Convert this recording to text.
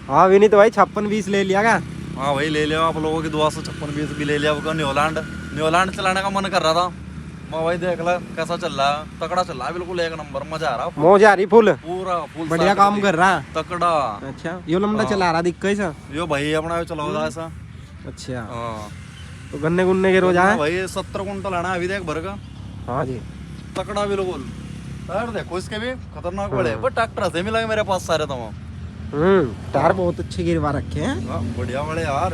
हाँ विनीत भाई 56-20 ले लिया क्या? हाँ भाई ले लिया आप लोगों की दुआ से 56-20 भी ले लिया। वो न्यूलैंड चलाने का मन कर रहा था। मैं भाई देख ला कैसा चल रहा है, तकड़ा चल रहा है बिल्कुल, एक नंबर, मजा आ रहा है। मौज आ रही फुल, पूरा फुल बढ़िया काम कर रहा है, तकड़ा। अच्छा यो लंबा चला रहा दिख कैसा? यो भाई अपना चलाओ ऐसा। अच्छा हाँ तो गन्ने गुन्ने के रोज आए भाई 70 कुंटल आना अभी देख भर का। हाँ जी तकड़ा बिल्कुल। टायर देखो इसके भी खतरनाक बड़े, पर ट्रैक्टर से मिला मेरे पास सारे। तो टायर बहुत अच्छे गिरवा रखे हैं, बढ़िया बड़े यार।